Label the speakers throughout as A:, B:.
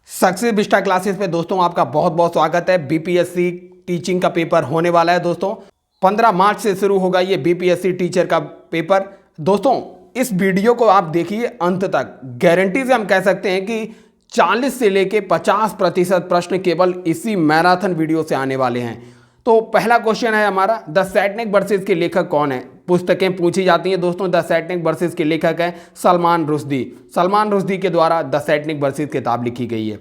A: Success vista classes पे दोस्तों आपका बहुत बहुत स्वागत है। बीपीएससी टीचिंग का पेपर होने वाला है दोस्तों। 15 मार्च से शुरू होगा ये बीपीएससी टीचर का पेपर। दोस्तों इस वीडियो को आप देखिए अंत तक। गारंटी से हम कह सकते हैं कि 40 से लेके 50% प्रश्न केवल इसी मैराथन वीडियो से आने वाले हैं। तो पहला क्वेश्चन है हमारा, द सैटनिक वर्सेस के लेखक कौन है। पुस्तकें पूछी जाती हैं दोस्तों। द सैटनिक वर्सेस के लेखक हैं सलमान रुश्दी। सलमान रुश्दी के द्वारा द सैटनिक वर्सेस किताब लिखी गई है।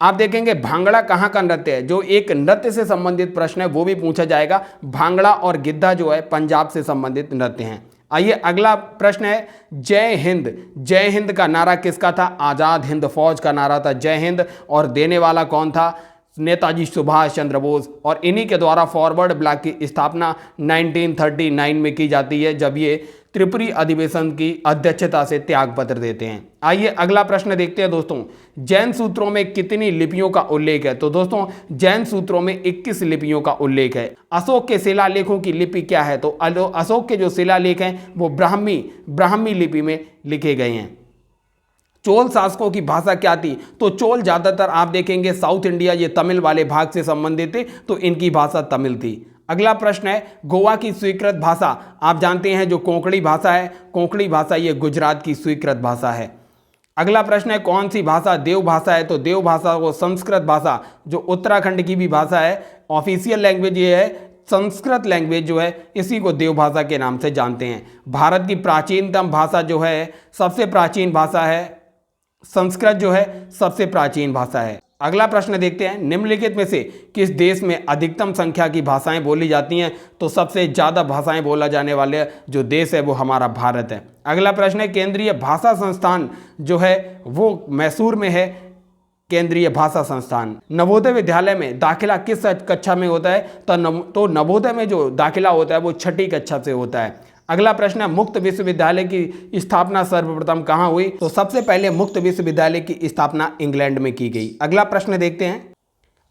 A: आप देखेंगे भांगड़ा कहाँ का नृत्य है, जो एक नृत्य से संबंधित प्रश्न है वो भी पूछा जाएगा। भांगड़ा और गिद्धा जो है पंजाब से संबंधित नृत्य हैं। आइए अगला प्रश्न है, जय हिंद। जय हिंद का नारा किसका था। आज़ाद हिंद फौज का नारा था जय हिंद, और देने वाला कौन था, नेताजी सुभाष चंद्र बोस। और इन्हीं के द्वारा फॉरवर्ड ब्लॉक की स्थापना 1939 में की जाती है, जब ये त्रिपुरी अधिवेशन की अध्यक्षता से त्यागपत्र देते हैं। आइए अगला प्रश्न देखते हैं दोस्तों, जैन सूत्रों में कितनी लिपियों का उल्लेख है। तो दोस्तों जैन सूत्रों में 21 लिपियों का उल्लेख है। अशोक के शिलालेखों की लिपि क्या है। तो अशोक के जो शिलालेख हैं वो ब्राह्मी लिपि में लिखे गए हैं। चोल शासकों की भाषा क्या थी। तो चोल ज़्यादातर आप देखेंगे साउथ इंडिया, ये तमिल वाले भाग से संबंधित थे, तो इनकी भाषा तमिल थी। अगला प्रश्न है, गोवा की स्वीकृत भाषा आप जानते हैं जो कोंकणी भाषा है। कोंकणी भाषा ये गुजरात की स्वीकृत भाषा है। अगला प्रश्न है, कौन सी भाषा देव भाषा है। तो देव भाषा को संस्कृत भाषा, जो उत्तराखंड की भी भाषा है, ऑफिशियल लैंग्वेज ये है, संस्कृत लैंग्वेज जो है इसी को देव भाषा के नाम से जानते हैं। भारत की प्राचीनतम भाषा जो है, सबसे प्राचीन भाषा है संस्कृत, जो है सबसे प्राचीन भाषा है। अगला प्रश्न देखते हैं, निम्नलिखित में से किस देश में अधिकतम संख्या की भाषाएं बोली जाती हैं। तो सबसे ज़्यादा भाषाएं बोला जाने वाले जो देश है वो हमारा भारत है। अगला प्रश्न है, केंद्रीय भाषा संस्थान जो है वो मैसूर में है। केंद्रीय भाषा संस्थान। नवोदय विद्यालय में दाखिला किस कक्षा में होता है। तो नवोदय में जो दाखिला होता है वो 6ठी कक्षा से होता है। अगला प्रश्न है, मुक्त विश्वविद्यालय की स्थापना सर्वप्रथम कहाँ हुई। तो सबसे पहले मुक्त विश्वविद्यालय की स्थापना इंग्लैंड में की गई। अगला प्रश्न देखते हैं।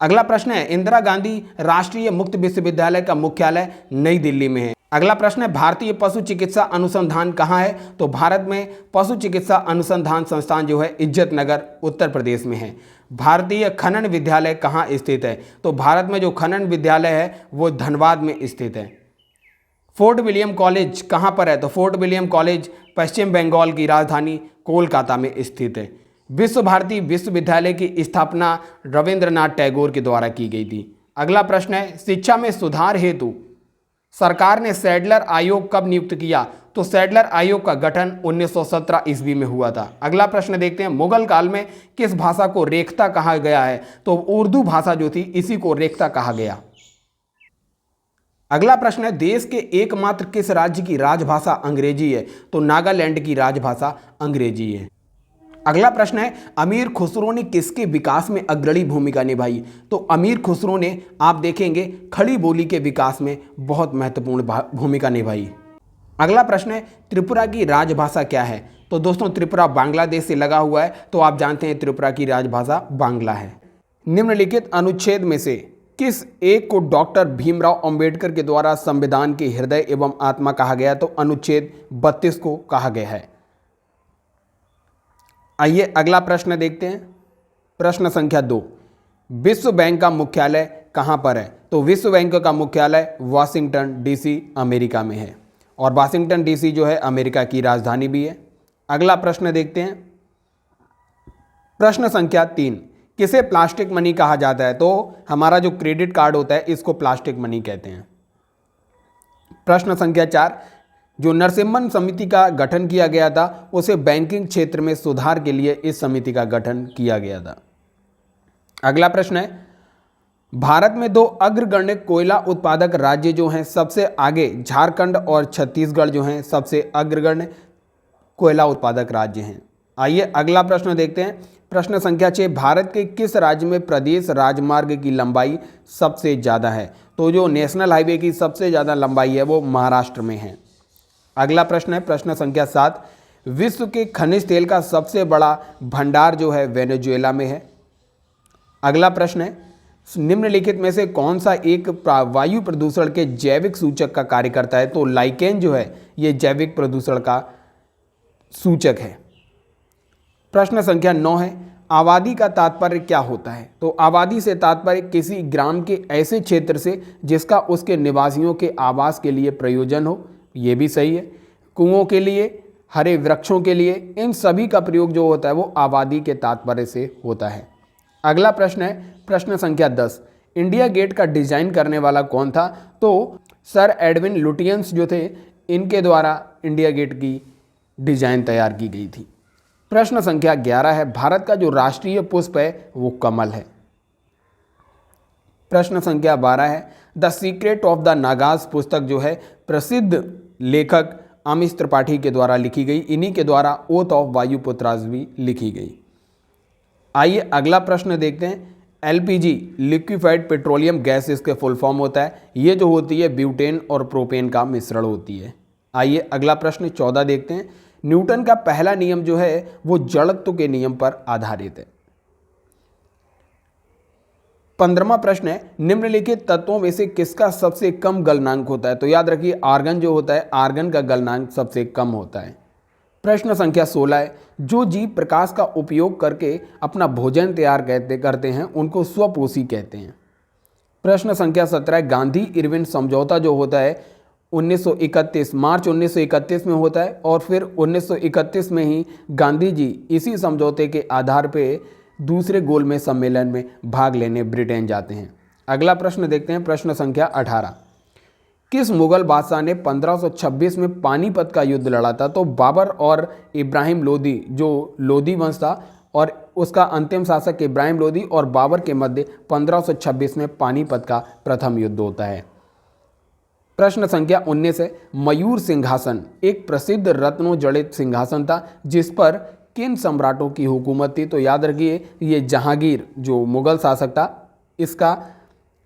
A: अगला प्रश्न है, इंदिरा गांधी राष्ट्रीय मुक्त विश्वविद्यालय का मुख्यालय नई दिल्ली में है। अगला प्रश्न है, भारतीय पशु चिकित्सा अनुसंधान कहाँ है। तो भारत में पशु चिकित्सा अनुसंधान संस्थान जो है इज्जत नगर उत्तर प्रदेश में है। भारतीय खनन विद्यालय कहाँ स्थित है। तो भारत में जो खनन विद्यालय है वो धनबाद में स्थित है। फोर्ट विलियम कॉलेज कहाँ पर है। तो फोर्ट विलियम कॉलेज पश्चिम बंगाल की राजधानी कोलकाता में स्थित है। विश्व भारती विश्वविद्यालय की स्थापना रविंद्रनाथ टैगोर के द्वारा की गई थी। अगला प्रश्न है, शिक्षा में सुधार हेतु सरकार ने सैडलर आयोग कब नियुक्त किया। तो सैडलर आयोग का गठन 1917 ईस्वी में हुआ था। अगला प्रश्न देखते हैं, मुगल काल में किस भाषा को रेख्ता कहा गया है। तो उर्दू भाषा जो थी इसी को रेख्ता कहा गया। अगला प्रश्न है, देश के एकमात्र किस राज्य की राजभाषा अंग्रेजी है। तो नागालैंड की राजभाषा अंग्रेजी है। अगला प्रश्न है, अमीर खुसरो ने किसके विकास में अग्रणी भूमिका निभाई। तो अमीर खुसरो ने आप देखेंगे खड़ी बोली के विकास में बहुत महत्वपूर्ण भूमिका निभाई। अगला प्रश्न है, त्रिपुरा की राजभाषा क्या है। तो दोस्तों त्रिपुरा बांग्लादेश से लगा हुआ है, तो आप जानते हैं त्रिपुरा की राजभाषा बांग्ला है। निम्नलिखित अनुच्छेद में से किस एक को डॉक्टर भीमराव अंबेडकर के द्वारा संविधान के हृदय एवं आत्मा कहा गया। तो अनुच्छेद 32 को कहा गया है। आइए अगला प्रश्न देखते हैं। प्रश्न संख्या 2, विश्व बैंक का मुख्यालय कहां पर है। तो विश्व बैंक का मुख्यालय वाशिंगटन डीसी अमेरिका में है, और वाशिंगटन डीसी जो है अमेरिका की राजधानी भी है। अगला प्रश्न देखते हैं। प्रश्न संख्या 3, किसे प्लास्टिक मनी कहा जाता है। तो हमारा जो क्रेडिट कार्ड होता है इसको प्लास्टिक मनी कहते हैं। प्रश्न संख्या 4, जो नरसिम्हन समिति का गठन किया गया था उसे बैंकिंग क्षेत्र में सुधार के लिए इस समिति का गठन किया गया था। अगला प्रश्न है, भारत में 2 अग्रगण्य कोयला उत्पादक राज्य जो हैं सबसे आगे, झारखंड और छत्तीसगढ़ जो हैं सबसे अग्रगण्य कोयला उत्पादक राज्य हैं। आइए अगला प्रश्न देखते हैं। प्रश्न संख्या 6, भारत के किस राज्य में प्रदेश राजमार्ग की लंबाई सबसे ज़्यादा है। तो जो नेशनल हाईवे की सबसे ज़्यादा लंबाई है वो महाराष्ट्र में है। अगला प्रश्न है प्रश्न संख्या 7, विश्व के खनिज तेल का सबसे बड़ा भंडार जो है वेनेजुएला में है। अगला प्रश्न है, निम्नलिखित में से कौन सा एक वायु प्रदूषण के जैविक सूचक का कार्य करता है। तो लाइकेन जो है ये जैविक प्रदूषण का सूचक है। प्रश्न संख्या 9 है, आबादी का तात्पर्य क्या होता है? तो आबादी से तात्पर्य किसी ग्राम के ऐसे क्षेत्र से जिसका उसके निवासियों के आवास के लिए प्रयोजन हो, ये भी सही है। कुओं के लिए, हरे वृक्षों के लिए, इन सभी का प्रयोग जो होता है वो आबादी के तात्पर्य से होता है। अगला प्रश्न है प्रश्न संख्या 10। इंडिया गेट का डिजाइन करने वाला कौन था? तो सर एडविन लुटियंस जो थे, इनके द्वारा इंडिया गेट की डिजाइन तैयार की गई थी। प्रश्न संख्या 11 है भारत का जो राष्ट्रीय पुष्प है वो कमल है। प्रश्न संख्या 12 है the secret of the Nagas पुस्तक जो है प्रसिद्ध लेखक अमिश त्रिपाठी के द्वारा लिखी गई। इन्हीं के द्वारा ओथ ऑफ वायुपुत्रास भी लिखी गई। आइए अगला प्रश्न देखते हैं। एलपीजी लिक्विफाइड पेट्रोलियम गैस इसके फुल फॉर्म होता है। ये जो होती है ब्यूटेन और प्रोपेन का मिश्रण होती है। आइए अगला प्रश्न 14 देखते हैं। न्यूटन का पहला नियम जो है वो जड़त्व के नियम पर आधारित है। 15वां प्रश्न है निम्नलिखित तत्वों में से किसका सबसे कम गलनांक होता है? तो याद रखिए आर्गन जो होता है, आर्गन का गलनांक सबसे कम होता है। प्रश्न संख्या 16 है जो जीव प्रकाश का उपयोग करके अपना भोजन तैयार करते हैं उनको स्वपोषी कहते हैं। प्रश्न संख्या 17 गांधी इरविन समझौता जो होता है 1931 मार्च 1931 में होता है और फिर 1931 में ही गांधी जी इसी समझौते के आधार पे दूसरे गोलमेज सम्मेलन में भाग लेने ब्रिटेन जाते हैं। अगला प्रश्न देखते हैं प्रश्न संख्या 18। किस मुगल बादशाह ने 1526 में पानीपत का युद्ध लड़ा था? तो बाबर और इब्राहिम लोदी जो लोदी वंश था और उसका अंतिम शासक इब्राहिम लोदी और बाबर के मध्य 1526 में पानीपत का प्रथम युद्ध होता है। प्रश्न संख्या 19 है मयूर सिंहासन एक प्रसिद्ध रत्नों जड़ित सिंहासन था जिस पर किन सम्राटों की हुकूमत थी? तो याद रखिए ये जहांगीर जो मुगल शासक था इसका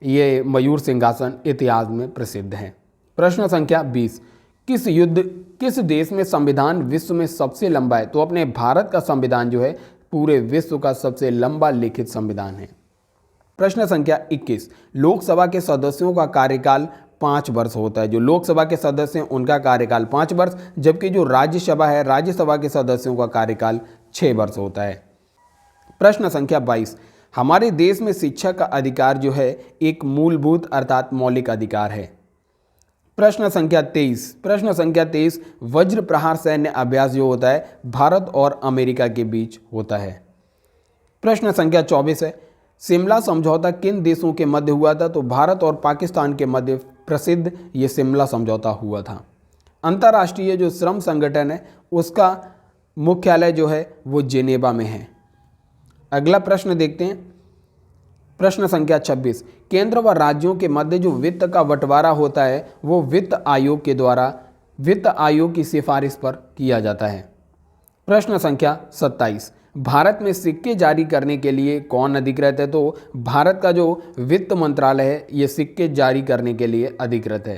A: ये मयूर सिंहासन इतिहास में प्रसिद्ध है। प्रश्न संख्या 20 किस देश में संविधान विश्व में सबसे लंबा है? तो अपने भारत का संविधान जो है पूरे विश्व का सबसे लंबा लिखित संविधान है। प्रश्न संख्या 21 लोकसभा के सदस्यों का कार्यकाल 5 वर्ष होता है। जो लोकसभा के सदस्य हैं उनका कार्यकाल 5 वर्ष, जबकि जो राज्यसभा है राज्यसभा के सदस्यों का कार्यकाल 6 वर्ष होता है। प्रश्न संख्या 22 हमारे देश में शिक्षा का अधिकार जो है एक मूलभूत अर्थात मौलिक अधिकार है। प्रश्न संख्या 23 वज्र प्रहार सैन्य अभ्यास जो होता है भारत और अमेरिका के बीच होता है। प्रश्न संख्या 24 है शिमला समझौता किन देशों के मध्य हुआ था? तो भारत और पाकिस्तान के मध्य प्रसिद्ध ये शिमला समझौता हुआ था। अंतर्राष्ट्रीय जो श्रम संगठन है उसका मुख्यालय जो है वो जेनेवा में है। अगला प्रश्न देखते हैं प्रश्न संख्या 26 केंद्र व राज्यों के मध्य जो वित्त का बंटवारा होता है वो वित्त आयोग के द्वारा वित्त आयोग की सिफारिश पर किया जाता है। प्रश्न संख्या 27 भारत में सिक्के जारी करने के लिए कौन अधिकृत है? तो भारत का जो वित्त मंत्रालय है ये सिक्के जारी करने के लिए अधिकृत है।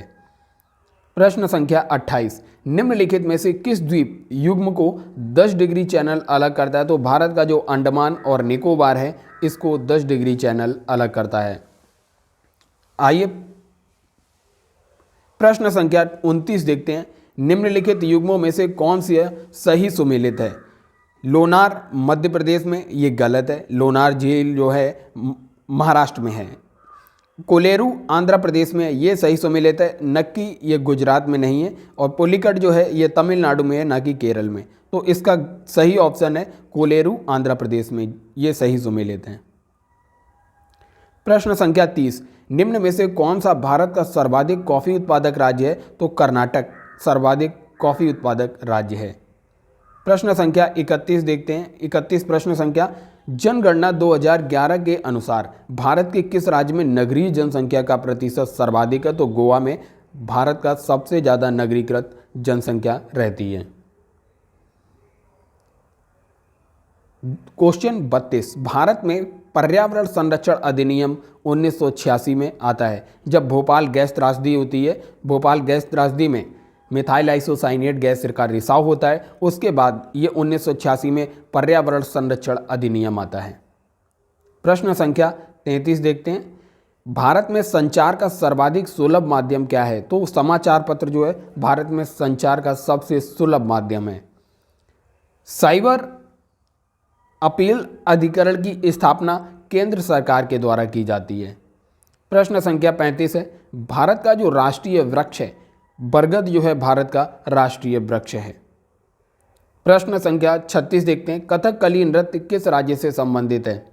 A: प्रश्न संख्या 28 निम्नलिखित में से किस द्वीप युग्म को 10 डिग्री चैनल अलग करता है? तो भारत का जो अंडमान और निकोबार है इसको 10 डिग्री चैनल अलग करता है। आइए प्रश्न संख्या 29 देखते हैं निम्नलिखित युग्मों में से कौन सी सही सुमेलित है? लोनार मध्य प्रदेश में, ये गलत है। लोनार झील जो है महाराष्ट्र में है। कोलेरू आंध्र प्रदेश में, ये सही सुमेलित है। नक्की ये गुजरात में नहीं है और पुलिकट जो है ये तमिलनाडु में है ना कि केरल में। तो इसका सही ऑप्शन है कोलेरू आंध्र प्रदेश में, ये सही सुमेलित है। प्रश्न संख्या 30 निम्न में से कौन सा भारत का सर्वाधिक कॉफी उत्पादक राज्य है? तो कर्नाटक सर्वाधिक कॉफी उत्पादक राज्य है। प्रश्न संख्या 31 देखते हैं। 31 प्रश्न संख्या जनगणना 2011 के अनुसार भारत के किस राज्य में नगरीय जनसंख्या का प्रतिशत सर्वाधिक है? तो गोवा में भारत का सबसे ज़्यादा नगरीकृत जनसंख्या रहती है। क्वेश्चन 32 भारत में पर्यावरण संरक्षण अधिनियम 1986 में आता है जब भोपाल गैस त्रासदी होती है। भोपाल गैस त्रासदी में मिथाइल आइसोसाइनेट गैस का रिसाव होता है। उसके बाद ये 1986 में पर्यावरण संरक्षण अधिनियम आता है। प्रश्न संख्या 33 देखते हैं भारत में संचार का सर्वाधिक सुलभ माध्यम क्या है? तो समाचार पत्र जो है भारत में संचार का सबसे सुलभ माध्यम है। साइबर अपील अधिकरण की स्थापना केंद्र सरकार के द्वारा की जाती है। प्रश्न संख्या 35 है, भारत का जो राष्ट्रीय वृक्ष है, बरगद जो है भारत का राष्ट्रीय वृक्ष है। प्रश्न संख्या 36 देखते हैं, कथकली नृत्य किस राज्य से संबंधित है?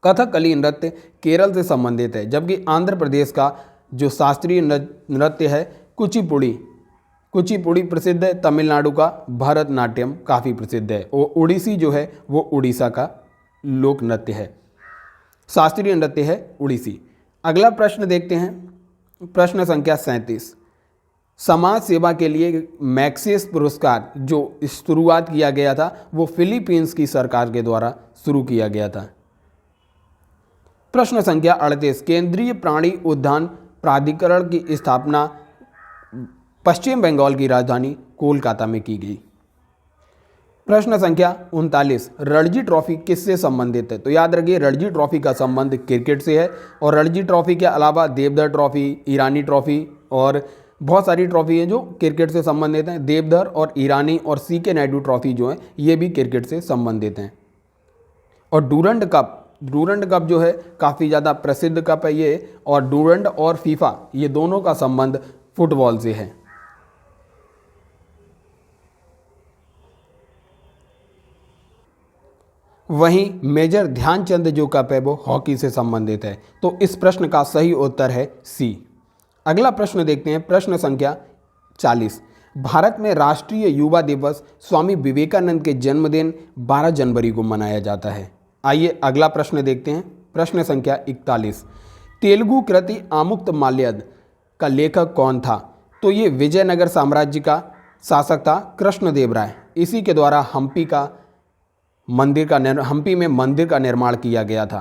A: कथकली नृत्य केरल से संबंधित है, जबकि आंध्र प्रदेश का जो शास्त्रीय नृत्य है कुचिपुड़ी, कुचिपुड़ी प्रसिद्ध है। तमिलनाडु का भरतनाट्यम काफ़ी प्रसिद्ध है और उड़ीसी जो है वो उड़ीसा का लोक नृत्य है, शास्त्रीय नृत्य है उड़ीसी। अगला प्रश्न देखते हैं, प्रश्न संख्या 37, समाज सेवा के लिए मैक्सेस पुरस्कार जो शुरुआत किया गया था वो फिलीपींस की सरकार के द्वारा शुरू किया गया था। प्रश्न संख्या 38, केंद्रीय प्राणी उद्यान प्राधिकरण की स्थापना पश्चिम बंगाल की राजधानी कोलकाता में की गई। प्रश्न संख्या 39, रणजी ट्रॉफी किससे संबंधित है? तो याद रखिए रणजी ट्रॉफी का संबंध क्रिकेट से है और रणजी ट्रॉफी के अलावा देवधर ट्रॉफी, ईरानी ट्रॉफी और बहुत सारी ट्रॉफी हैं जो क्रिकेट से संबंधित हैं। देवधर और ईरानी और सीके नायडू ट्रॉफी जो है ये भी क्रिकेट से संबंधित हैं। और डूरंड कप जो है काफ़ी ज़्यादा प्रसिद्ध कप है ये, और डूरंड और फीफा ये दोनों का संबंध फुटबॉल से है। वहीं मेजर ध्यानचंद जो कप है वो हॉकी से संबंधित है। तो इस प्रश्न का सही उत्तर है सी। अगला प्रश्न देखते हैं, प्रश्न संख्या 40, भारत में राष्ट्रीय युवा दिवस स्वामी विवेकानंद के जन्मदिन 12 जनवरी को मनाया जाता है। आइए अगला प्रश्न देखते हैं, प्रश्न संख्या 41, तेलुगु कृति आमुक्तमाल्यद का लेखक कौन था? तो ये विजयनगर साम्राज्य का शासक था कृष्णदेवराय। इसी के द्वारा हम्पी में मंदिर का निर्माण किया गया था।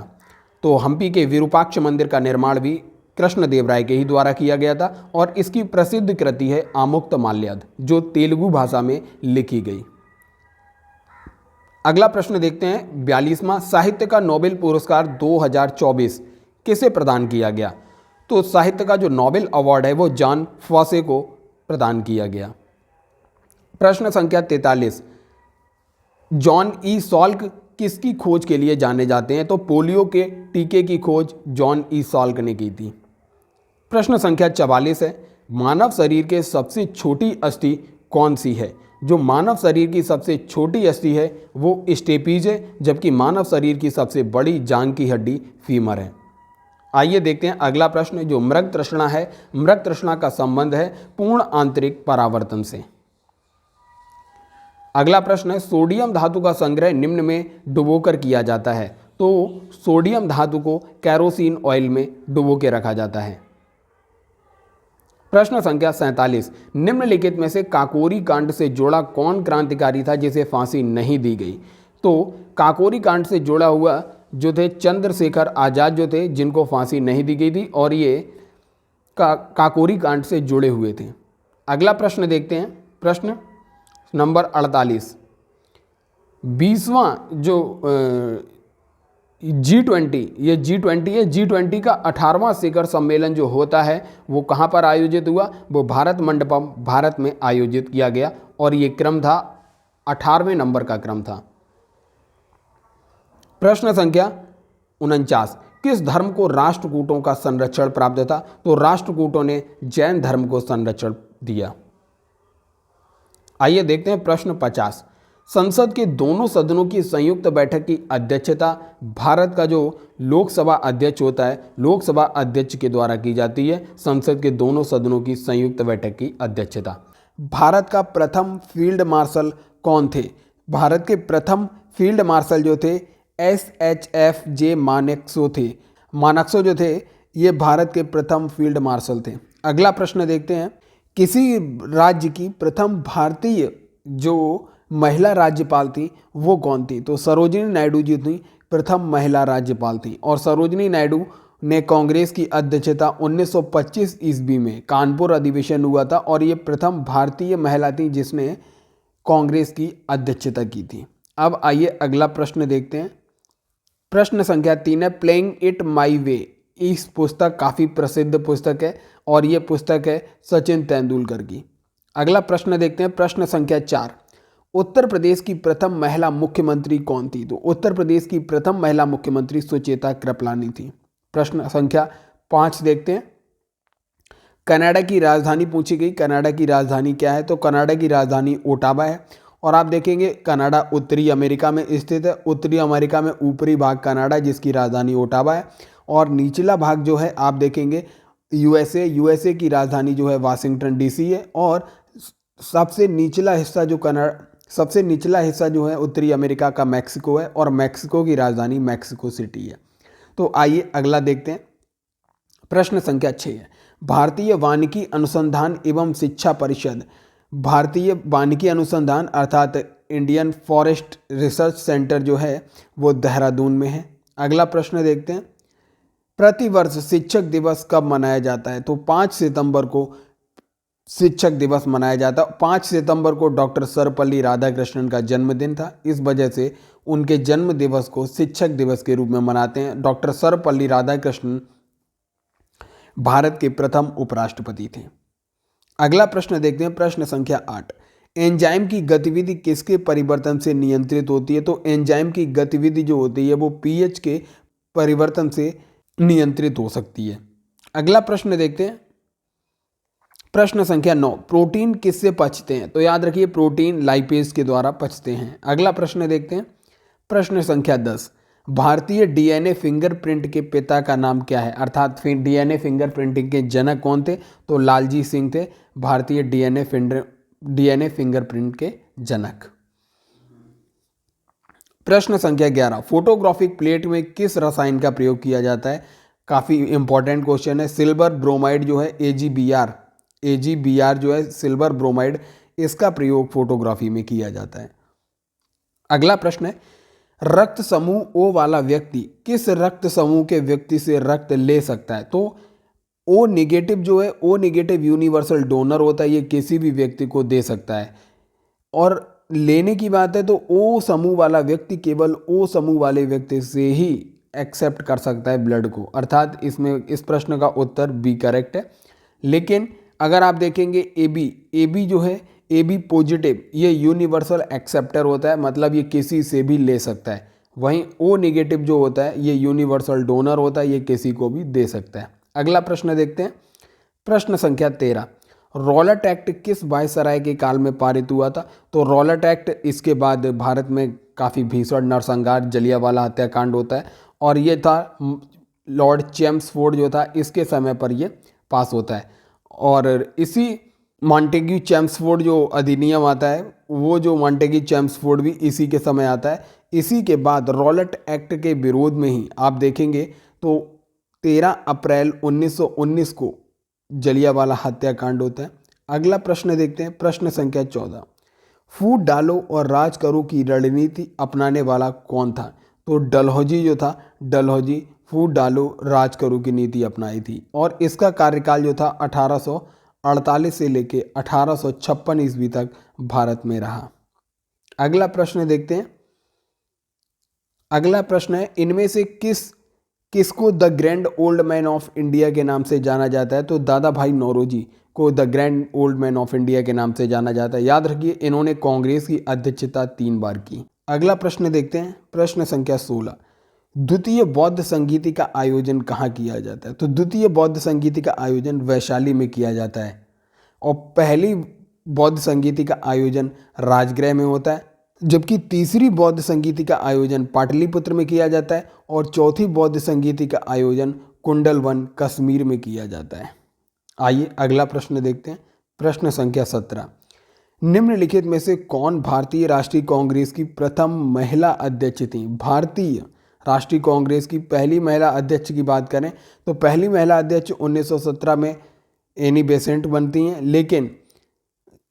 A: तो हम्पी के विरूपाक्ष मंदिर का निर्माण भी कृष्णदेवराय के ही द्वारा किया गया था और इसकी प्रसिद्ध कृति है आमुक्तमाल्यद जो तेलुगु भाषा में लिखी गई। अगला प्रश्न देखते हैं, 42वां साहित्य का नोबेल पुरस्कार 2024 किसे प्रदान किया गया? तो साहित्य का जो नोबेल अवार्ड है वो जॉन फॉसे को प्रदान किया गया। प्रश्न संख्या 43, जॉन ई सॉल्क किसकी खोज के लिए जाने जाते हैं? तो पोलियो के टीके की खोज जॉन ई सॉल्क ने की थी। प्रश्न संख्या 44 है, मानव शरीर के सबसे छोटी अस्थि कौन सी है? जो मानव शरीर की सबसे छोटी अस्थि है वो स्टेपीज है, जबकि मानव शरीर की सबसे बड़ी जांघ की हड्डी फीमर है। आइए देखते हैं अगला प्रश्न, जो मृग तृष्णा है, मृग तृष्णा का संबंध है पूर्ण आंतरिक परावर्तन से। अगला प्रश्न है, सोडियम धातु का संग्रह निम्न में डुबोकर किया जाता है। तो सोडियम धातु को कैरोसिन ऑयल में डुबो के रखा जाता है। प्रश्न संख्या 47, निम्नलिखित में से काकोरी कांड से जुड़ा कौन क्रांतिकारी था जिसे फांसी नहीं दी गई? तो काकोरी कांड से जुड़ा हुआ जो थे चंद्रशेखर आज़ाद जो थे, जिनको फांसी नहीं दी गई थी और ये काकोरी कांड से जुड़े हुए थे। अगला प्रश्न देखते हैं, प्रश्न नंबर 48, 20वां जो G20 ये G20 है, G20 का 18वां शिखर सम्मेलन जो होता है वो कहाँ पर आयोजित हुआ? वो भारत मंडपम भारत में आयोजित किया गया और ये क्रम था 18वें नंबर का क्रम था। प्रश्न संख्या 49, किस धर्म को राष्ट्रकूटों का संरक्षण प्राप्त था? तो राष्ट्रकूटों ने जैन धर्म को संरक्षण दिया। आइए देखते हैं प्रश्न 50, संसद के दोनों सदनों की संयुक्त बैठक की अध्यक्षता भारत का जो लोकसभा अध्यक्ष होता है, लोकसभा अध्यक्ष के द्वारा की जाती है। संसद के दोनों सदनों की संयुक्त बैठक की अध्यक्षता। भारत का प्रथम फील्ड मार्शल कौन थे? भारत के प्रथम फील्ड मार्शल जो थे SHFJ मानेक्शो थे। मानेक्शो जो थे ये भारत के प्रथम फील्ड मार्शल थे। अगला प्रश्न देखते हैं, किसी राज्य की प्रथम भारतीय जो महिला राज्यपाल थी वो कौन थी? तो सरोजिनी नायडू जी थी प्रथम महिला राज्यपाल थी और सरोजिनी नायडू ने कांग्रेस की अध्यक्षता 1925 ईस्वी में कानपुर अधिवेशन हुआ था और ये प्रथम भारतीय महिला थी जिसने कांग्रेस की अध्यक्षता की थी। अब आइए अगला प्रश्न देखते हैं, प्रश्न संख्या 3 है, प्लेइंग इट माई वे। इस पुस्तक काफ़ी प्रसिद्ध पुस्तक है और ये पुस्तक है सचिन तेंदुलकर की। अगला प्रश्न देखते हैं, प्रश्न संख्या 4, उत्तर प्रदेश की प्रथम महिला मुख्यमंत्री कौन थी? तो उत्तर प्रदेश की प्रथम महिला मुख्यमंत्री सुचेता कृपलानी थी। प्रश्न संख्या 5 देखते हैं। कनाडा की राजधानी पूछी गई। कनाडा की राजधानी क्या है? तो कनाडा की राजधानी ओटावा है। और आप देखेंगे कनाडा उत्तरी अमेरिका में स्थित है। उत्तरी अमेरिका में ऊपरी भाग कनाडा जिसकी राजधानी ओटावा है, और निचला भाग जो है आप देखेंगे यूएसए की राजधानी जो है वाशिंगटन डीसी है। और सबसे निचला हिस्सा जो है उत्तरी अमेरिका का मैक्सिको है, और मैक्सिको की राजधानी मैक्सिको सिटी है। तो आइए अगला देखते हैं। प्रश्न संख्या 6 है। भारतीय वानिकी अनुसंधान एवं शिक्षा परिषद, भारतीय वानिकी अनुसंधान अर्थात इंडियन फॉरेस्ट रिसर्च सेंटर जो है वो देहरादून में है। अगला प्रश्न देखते हैं। प्रतिवर्ष शिक्षक दिवस कब मनाया जाता है? तो 5 सितंबर को शिक्षक दिवस मनाया जाता है। 5 सितंबर को डॉक्टर सर्वपल्ली राधाकृष्णन का जन्मदिन था, इस वजह से उनके जन्म दिवस को शिक्षक दिवस के रूप में मनाते हैं। डॉक्टर सर्वपल्ली राधाकृष्णन भारत के प्रथम उपराष्ट्रपति थे। अगला प्रश्न देखते हैं। प्रश्न संख्या 8। एंजाइम की गतिविधि किसके परिवर्तन से नियंत्रित होती है? तो एंजाइम की गतिविधि जो होती है वो पीएच के परिवर्तन से नियंत्रित हो सकती है। अगला प्रश्न देखते हैं। प्रश्न संख्या 9। प्रोटीन किससे पचते हैं? तो याद रखिए प्रोटीन लाइपेज के द्वारा पचते हैं। अगला प्रश्न देखते हैं। प्रश्न संख्या 10। भारतीय डीएनए फिंगरप्रिंट के पिता का नाम क्या है? अर्थात डीएनए फिंगरप्रिंटिंग के जनक कौन थे? तो लालजी सिंह थे भारतीय डीएनए फिंगरप्रिंट के जनक। प्रश्न संख्या 11। फोटोग्राफिक प्लेट में किस रसायन का प्रयोग किया जाता है? काफ़ी इंपॉर्टेंट क्वेश्चन है। सिल्वर ब्रोमाइड जो है एजीबीआर जो है सिल्वर ब्रोमाइड, इसका प्रयोग फोटोग्राफी में किया जाता है। अगला प्रश्न है। रक्त समूह ओ वाला व्यक्ति किस रक्त समूह के व्यक्ति से रक्त ले सकता है? तो ओ निगेटिव जो है ओ निगेटिव यूनिवर्सल डोनर होता है, ये किसी भी व्यक्ति को दे सकता है। और लेने की बात है तो ओ समूह वाला व्यक्ति केवल ओ समूह वाले व्यक्ति से ही एक्सेप्ट कर सकता है ब्लड को, अर्थात इसमें इस प्रश्न का उत्तर बी करेक्ट है। लेकिन अगर आप देखेंगे ए बी जो है ए बी पॉजिटिव ये यूनिवर्सल एक्सेप्टर होता है, मतलब ये किसी से भी ले सकता है। वहीं ओ नेगेटिव जो होता है ये यूनिवर्सल डोनर होता है, ये किसी को भी दे सकता है। अगला प्रश्न देखते हैं। प्रश्न संख्या 13। रॉलेट एक्ट किस वायसराय के काल में पारित हुआ था? तो रॉलेट एक्ट इसके बाद भारत में काफ़ी भीषण नरसंहार जलियांवाला हत्याकांड होता है, और ये था लॉर्ड चेम्सफोर्ड जो था इसके समय पर ये पास होता है। और इसी मॉन्टेग्यू चेम्सफोर्ड जो अधिनियम आता है वो जो मॉन्टेग्यू चेम्सफोर्ड भी इसी के समय आता है। इसी के बाद रॉलेट एक्ट के विरोध में ही आप देखेंगे तो 13 अप्रैल 1919 को जलियांवाला हत्याकांड होता है। अगला प्रश्न देखते हैं। प्रश्न संख्या 14। फूट डालो और राज करो की रणनीति अपनाने वाला कौन था? तो डलहौजी जो था, डलहौजी फूट डालो राज करो की नीति अपनाई थी, और इसका कार्यकाल जो था 1848 से लेके 1856 ईस्वी तक भारत में रहा। अगला प्रश्न देखते हैं। अगला प्रश्न है। इनमें से किसको the grand old man of India के नाम से जाना जाता है? तो दादा भाई नौरोजी को the grand old man of India के नाम से जाना जाता है। याद रखिए इन्होंने कांग्रेस की अध्यक्षता 3 बार की। अगला प्रश्न देखते हैं। प्रश्न संख्या 16। द्वितीय बौद्ध संगीति का आयोजन कहाँ किया जाता है? तो द्वितीय बौद्ध संगीति का आयोजन वैशाली में किया जाता है, और पहली बौद्ध संगीति का आयोजन राजगृह में होता है, जबकि तीसरी बौद्ध संगीति का आयोजन पाटलिपुत्र में किया जाता है, और चौथी बौद्ध संगीति का आयोजन कुंडलवन कश्मीर में किया जाता है। आइए अगला प्रश्न देखते हैं। प्रश्न संख्या 17। निम्नलिखित में से कौन भारतीय राष्ट्रीय कांग्रेस की प्रथम महिला अध्यक्ष थी? भारतीय राष्ट्रीय कांग्रेस की पहली महिला अध्यक्ष की बात करें तो पहली महिला अध्यक्ष 1917 में एनी बेसेंट बनती हैं, लेकिन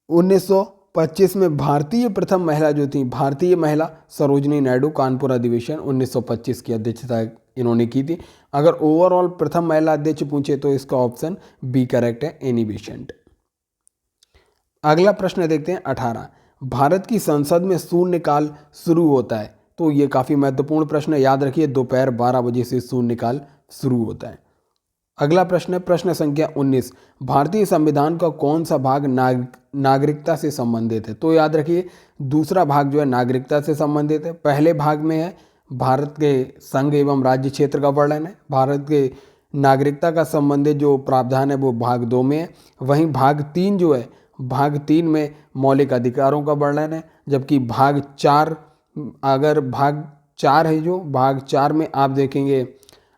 A: 1925 में भारतीय प्रथम महिला जो थी भारतीय महिला सरोजनी नायडू कानपुर अधिवेशन 1925 की अध्यक्षता इन्होंने की थी। अगर ओवरऑल प्रथम महिला अध्यक्ष पूछे तो इसका ऑप्शन बी करेक्ट है, एनी बेसेंट। अगला प्रश्न देखते हैं 18। भारत की संसद में शून्यकाल शुरू होता है? तो ये काफ़ी महत्वपूर्ण प्रश्न है, याद रखिए दोपहर 12 बजे से शून्यकाल शुरू होता है। अगला प्रश्न है प्रश्न संख्या 19, भारतीय संविधान का कौन सा भाग नागरिकता से संबंधित है? तो याद रखिए दूसरा भाग जो है नागरिकता से संबंधित है। पहले भाग में है भारत के संघ एवं राज्य क्षेत्र का वर्णन है। भारत के नागरिकता का संबंधित जो प्रावधान है वो भाग 2 में है। वहीं भाग 3 जो है, भाग 3 में मौलिक अधिकारों का वर्णन है। जबकि भाग 4, अगर भाग 4 है जो भाग 4 में आप देखेंगे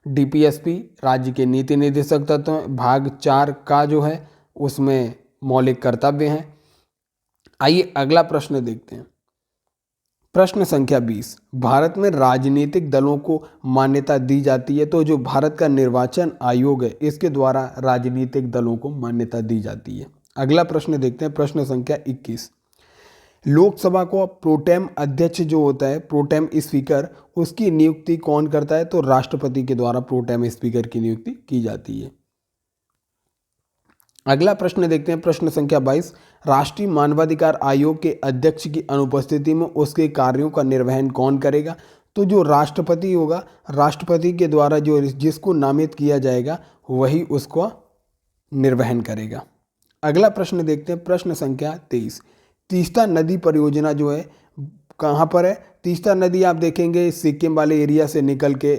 A: डीपीएसपी राज्य के नीति निर्देशक तत्व हैं। भाग 4 का जो है उसमें मौलिक कर्तव्य हैं। आइए अगला प्रश्न देखते हैं। प्रश्न संख्या 20, भारत में राजनीतिक दलों को मान्यता दी जाती है। तो जो भारत का निर्वाचन आयोग है इसके द्वारा राजनीतिक दलों को मान्यता दी जाती है। अगला प्रश्न देखते हैं प्रश्न संख्या 21, लोकसभा को प्रोटेम अध्यक्ष जो होता है, प्रोटेम स्पीकर, उसकी नियुक्ति कौन करता है? तो राष्ट्रपति के द्वारा प्रोटेम स्पीकर की नियुक्ति की जाती है। अगला प्रश्न देखते हैं प्रश्न संख्या 22, राष्ट्रीय मानवाधिकार आयोग के अध्यक्ष की अनुपस्थिति में उसके कार्यों का निर्वहन कौन करेगा? तो जो राष्ट्रपति होगा, राष्ट्रपति के द्वारा जो जिसको नामित किया जाएगा वही उसको निर्वहन करेगा। अगला प्रश्न देखते हैं प्रश्न संख्या 23, तीस्ता नदी परियोजना जो है कहाँ पर है? तीस्ता नदी आप देखेंगे सिक्किम वाले एरिया से निकल के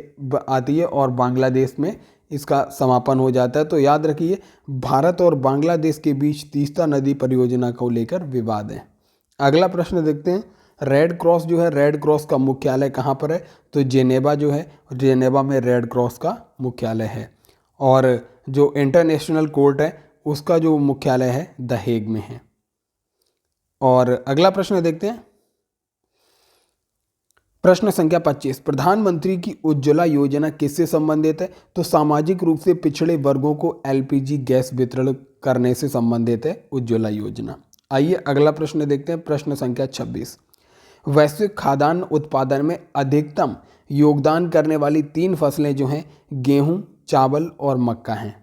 A: आती है और बांग्लादेश में इसका समापन हो जाता है। तो याद रखिए भारत और बांग्लादेश के बीच तीस्ता नदी परियोजना को लेकर विवाद है। अगला प्रश्न देखते हैं, रेड क्रॉस जो है, रेड क्रॉस का मुख्यालय कहाँ पर है? तो जेनेवा जो है, जेनेवा में रेड क्रॉस का मुख्यालय है। और जो इंटरनेशनल कोर्ट है उसका जो मुख्यालय है द हेग में है। और अगला प्रश्न देखते हैं प्रश्न संख्या 25, प्रधानमंत्री की उज्ज्वला योजना किससे संबंधित है? तो सामाजिक रूप से पिछड़े वर्गों को एलपीजी गैस वितरण करने से संबंधित है उज्ज्वला योजना। आइए अगला प्रश्न देखते हैं प्रश्न संख्या 26, वैश्विक खाद्यान्न उत्पादन में अधिकतम योगदान करने वाली 3 फसलें जो हैं गेहूं, चावल और मक्का हैं।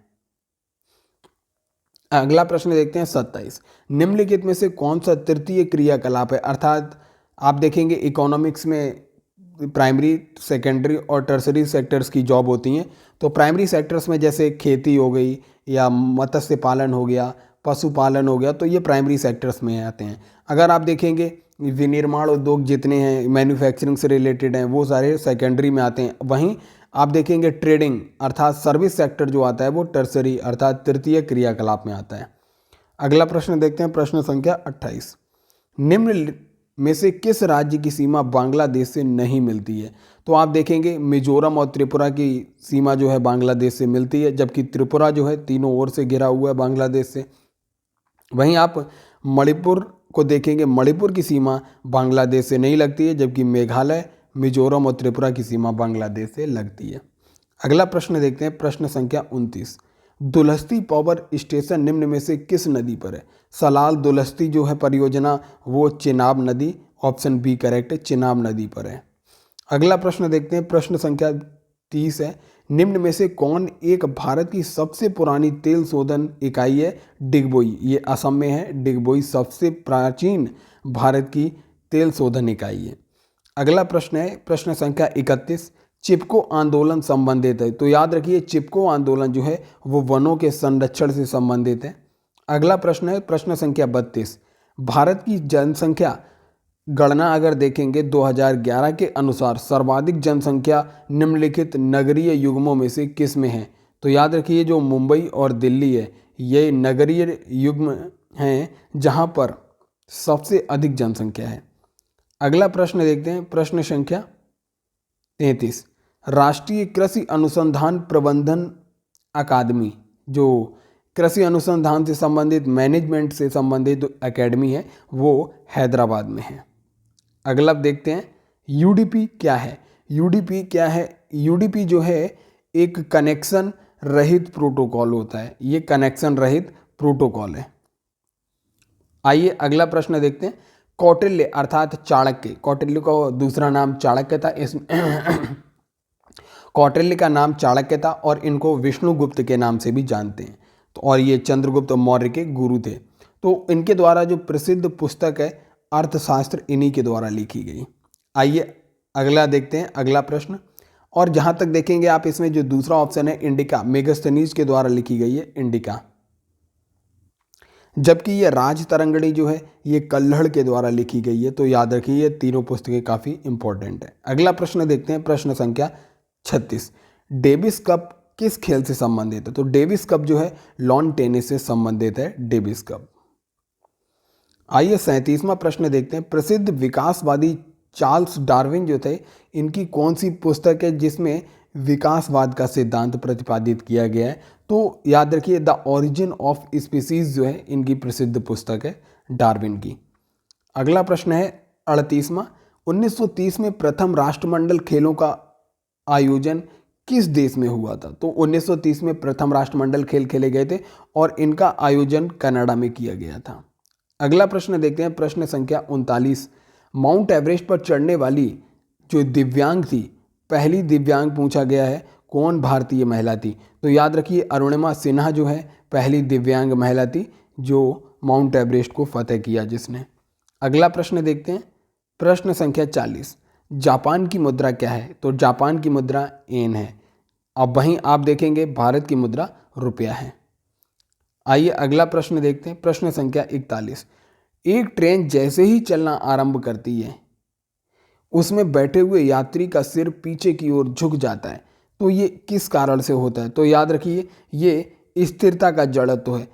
A: अगला प्रश्न देखते हैं 27, निम्नलिखित में से कौन सा तृतीय क्रियाकलाप है? अर्थात आप देखेंगे इकोनॉमिक्स में प्राइमरी, सेकेंडरी और टर्सरी सेक्टर्स की जॉब होती हैं। तो प्राइमरी सेक्टर्स में जैसे खेती हो गई या मत्स्य पालन हो गया, पशुपालन हो गया, तो ये प्राइमरी सेक्टर्स में आते हैं। अगर आप देखेंगे विनिर्माण उद्योग जितने हैं मैन्युफैक्चरिंग से रिलेटेड हैं वो सारे सेकेंडरी में आते हैं। वहीं आप देखेंगे ट्रेडिंग अर्थात सर्विस सेक्टर जो आता है वो टर्सरी अर्थात तृतीय क्रियाकलाप में आता है। अगला प्रश्न देखते हैं प्रश्न संख्या 28, निम्न में से किस राज्य की सीमा बांग्लादेश से नहीं मिलती है? तो आप देखेंगे मिजोरम और त्रिपुरा की सीमा जो है बांग्लादेश से मिलती है, जबकि त्रिपुरा जो है तीनों ओर से घिरा हुआ है बांग्लादेश से। वहीं आप मणिपुर को देखेंगे, मणिपुर की सीमा बांग्लादेश से नहीं लगती है, जबकि मेघालय, मिजोरम और त्रिपुरा की सीमा बांग्लादेश से लगती है। अगला प्रश्न देखते हैं प्रश्न संख्या 29, दुलहस्ती पावर स्टेशन निम्न में से किस नदी पर है? सलाल दुलहस्ती जो है परियोजना वो चिनाब नदी, ऑप्शन बी करेक्ट है, चिनाब नदी पर है। अगला प्रश्न देखते हैं प्रश्न संख्या 30 है, निम्न में से कौन एक भारत की सबसे पुरानी तेल शोधन इकाई है? डिगबोई, ये असम में है। डिगबोई सबसे प्राचीन भारत की तेल शोधन इकाई है। अगला प्रश्न है प्रश्न संख्या 31, चिपको आंदोलन संबंधित है। तो याद रखिए चिपको आंदोलन जो है वो वनों के संरक्षण से संबंधित है। अगला प्रश्न है प्रश्न संख्या 32, भारत की जनसंख्या गणना अगर देखेंगे 2011 के अनुसार सर्वाधिक जनसंख्या निम्नलिखित नगरीय युग्मों में से किस में है? तो याद रखिए जो मुंबई और दिल्ली है ये नगरीय युग्म हैं जहां पर सबसे अधिक जनसंख्या है। अगला प्रश्न देखते हैं प्रश्न संख्या 33, राष्ट्रीय कृषि अनुसंधान प्रबंधन अकादमी जो कृषि अनुसंधान से संबंधित मैनेजमेंट से संबंधित जो एकेडमी है वो हैदराबाद में है। अगला देखते हैं यूडीपी क्या है? यूडीपी क्या है? यूडीपी जो है एक कनेक्शन रहित प्रोटोकॉल होता है। ये कनेक्शन रहित प्रोटोकॉल है। आइए अगला प्रश्न देखते हैं, कौटिल्य अर्थात चाणक्य, कौटिल्य का दूसरा नाम चाणक्य था। इस कौटिल्य का नाम चाणक्य था और इनको विष्णुगुप्त के नाम से भी जानते हैं। तो और ये चंद्रगुप्त मौर्य के गुरु थे। तो इनके द्वारा जो प्रसिद्ध पुस्तक है अर्थशास्त्र इन्हीं के द्वारा लिखी गई। आइए अगला देखते हैं। अगला प्रश्न, और जहाँ तक देखेंगे आप इसमें जो दूसरा ऑप्शन है इंडिका, मेगास्थनीज के द्वारा लिखी गई है इंडिका। जबकि ये राज तरंगिणी जो है ये कल्हड़ के द्वारा लिखी गई है। तो याद रखिए ये तीनों पुस्तकें काफ़ी इंपॉर्टेंट है। अगला प्रश्न देखते हैं, प्रश्न संख्या 36। डेविस कप किस खेल से संबंधित है? तो डेविस कप जो है लॉन टेनिस से संबंधित है डेविस कप। आइए 37वां प्रश्न देखते हैं। प्रसिद्ध विकासवादी चार्ल्स डार्विन जो थे, इनकी कौन सी पुस्तक है जिसमें विकासवाद का सिद्धांत प्रतिपादित किया गया है? तो याद रखिए द ओरिजिन ऑफ स्पीसीज जो है इनकी प्रसिद्ध पुस्तक है डार्विन की। अगला प्रश्न है 38वां। 1930 में प्रथम राष्ट्रमंडल खेलों का आयोजन किस देश में हुआ था? तो 1930 में प्रथम राष्ट्रमंडल खेल खेले गए थे और इनका आयोजन कनाडा में किया गया था। अगला प्रश्न देखते हैं, प्रश्न संख्या 39। माउंट एवरेस्ट पर चढ़ने वाली जो दिव्यांग थी, पहली दिव्यांग पूछा गया है, कौन भारतीय महिला थी? तो याद रखिए अरुणिमा सिन्हा जो है पहली दिव्यांग महिला थी जो माउंट एवरेस्ट को फतेह किया जिसने। अगला प्रश्न देखते हैं, प्रश्न संख्या 40। जापान की मुद्रा क्या है? तो जापान की मुद्रा येन है। अब वहीं आप देखेंगे भारत की मुद्रा रुपया है। आइए अगला प्रश्न देखते हैं, प्रश्न संख्या 41। एक ट्रेन जैसे ही चलना आरंभ करती है उसमें बैठे हुए यात्री का सिर पीछे की ओर झुक जाता है, तो ये किस कारण से होता है? तो याद रखिए ये स्थिरता का जड़त्व है।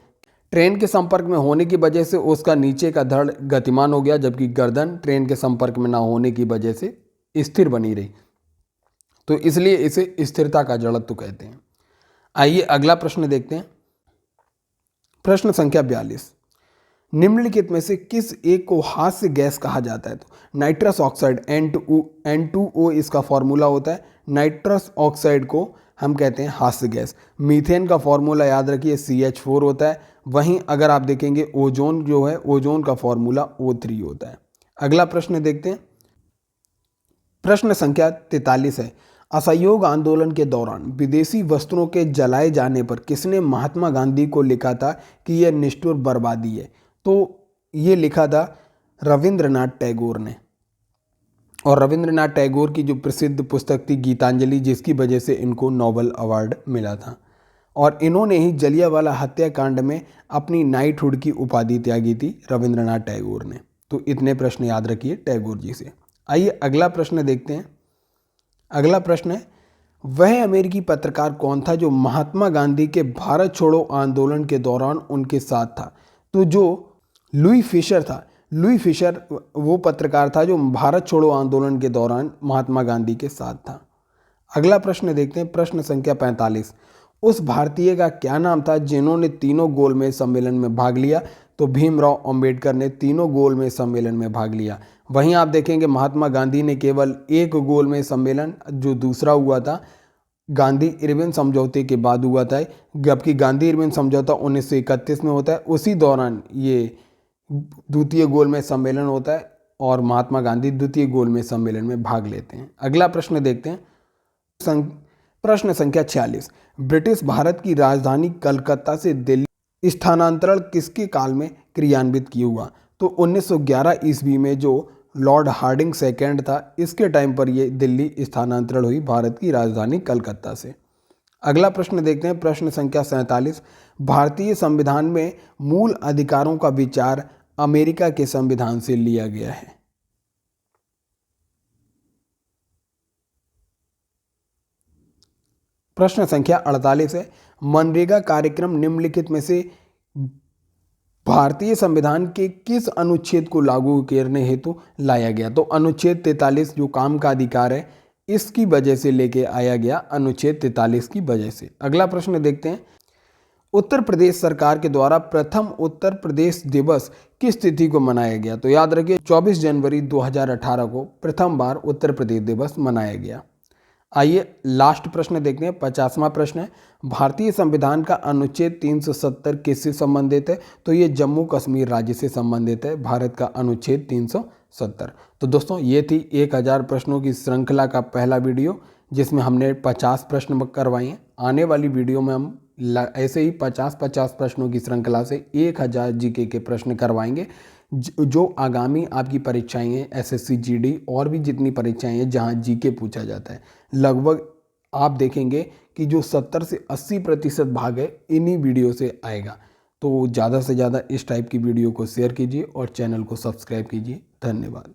A: ट्रेन के संपर्क में होने की वजह से उसका नीचे का धड़ गतिमान हो गया, जबकि गर्दन ट्रेन के संपर्क में ना होने की वजह से स्थिर बनी रही, तो इसलिए इसे स्थिरता का जड़त्व कहते हैं। आइए अगला प्रश्न देखते हैं, प्रश्न संख्या 42। निम्नलिखित में से किस एक को हास्य गैस कहा जाता है? तो नाइट्रस ऑक्साइड N2O इसका फॉर्मूला होता है। नाइट्रस ऑक्साइड को हम कहते हैं हास्य गैस। मीथेन का फॉर्मूला याद रखिए CH4 होता है। वहीं अगर आप देखेंगे ओजोन जो है, ओजोन का फॉर्मूला O3 होता है। अगला प्रश्न देखते हैं, प्रश्न संख्या 43 है। असहयोग आंदोलन के दौरान विदेशी वस्त्रों के जलाए जाने पर किसने महात्मा गांधी को लिखा था कि यह निष्ठुर बर्बादी है? तो ये लिखा था रविंद्रनाथ टैगोर ने। और रविंद्रनाथ टैगोर की जो प्रसिद्ध पुस्तक थी गीतांजलि, जिसकी वजह से इनको नोबेल अवार्ड मिला था। और इन्होंने ही जलियांवाला हत्याकांड में अपनी नाइटहुड की उपाधि त्यागी थी रविंद्रनाथ टैगोर ने। तो इतने प्रश्न याद रखिए टैगोर जी से। आइए अगला प्रश्न देखते हैं। अगला प्रश्न है, वह अमेरिकी पत्रकार कौन था जो महात्मा गांधी के भारत छोड़ो आंदोलन के दौरान उनके साथ था? तो जो लुई फिशर था, लुई फिशर वो पत्रकार था जो भारत छोड़ो आंदोलन के दौरान महात्मा गांधी के साथ था। अगला प्रश्न देखते हैं, प्रश्न संख्या 45। उस भारतीय का क्या नाम था जिन्होंने तीनों गोलमेज सम्मेलन में भाग लिया? तो भीमराव अंबेडकर ने तीनों गोलमेज सम्मेलन में भाग लिया। वहीं आप देखेंगे महात्मा गांधी ने केवल एक गोलमेज सम्मेलन, जो दूसरा हुआ था गांधी इरविन समझौते के बाद हुआ था, जबकि गांधी इरविन समझौता 1931 में होता है। उसी दौरान ये द्वितीय गोलमेज सम्मेलन होता है और महात्मा गांधी द्वितीय गोलमेज सम्मेलन में भाग लेते हैं। अगला प्रश्न देखते हैं, प्रश्न संख्या 46। ब्रिटिश भारत की राजधानी कलकत्ता से दिल्ली स्थानांतरण किसके काल में क्रियान्वित किया हुआ? तो 1911 ईस्वी में जो लॉर्ड हार्डिंग सेकेंड था, इसके टाइम पर ये दिल्ली स्थानांतरण हुई भारत की राजधानी कलकत्ता से। अगला प्रश्न देखते हैं, प्रश्न संख्या 47। भारतीय संविधान में मूल अधिकारों का विचार अमेरिका के संविधान से लिया गया है। प्रश्न संख्या 48 है। मनरेगा कार्यक्रम निम्नलिखित में से भारतीय संविधान के किस अनुच्छेद को लागू करने हेतु लाया गया? तो अनुच्छेद 43 जो काम का अधिकार है, इसकी वजह से लेके आया गया, अनुच्छेद 43 की वजह से। अगला प्रश्न देखते हैं, उत्तर प्रदेश सरकार के द्वारा प्रथम उत्तर प्रदेश दिवस किस तिथि को मनाया गया? तो याद रखिए 24 जनवरी 2018 को प्रथम बार उत्तर प्रदेश दिवस मनाया गया। आइए लास्ट प्रश्न देखते हैं, 50वां प्रश्न है। भारतीय संविधान का अनुच्छेद 370 किससे संबंधित है? तो ये जम्मू कश्मीर राज्य से संबंधित है, भारत का अनुच्छेद 370। तो दोस्तों ये थी 1000 प्रश्नों की श्रृंखला का पहला वीडियो, जिसमें हमने 50 प्रश्न करवाए हैं। आने वाली वीडियो में हम ऐसे ही 50-50 प्रश्नों की श्रृंखला से 1000 जीके के प्रश्न करवाएंगे, जो आगामी आपकी परीक्षाएं हैं, एसएससी जीडी और भी जितनी परीक्षाएं हैं जहां जीके पूछा जाता है, लगभग आप देखेंगे कि जो 70 से 80% भाग है इन्हीं वीडियो से आएगा। तो ज़्यादा से ज़्यादा इस टाइप की वीडियो को शेयर कीजिए और चैनल को सब्सक्राइब कीजिए। धन्यवाद।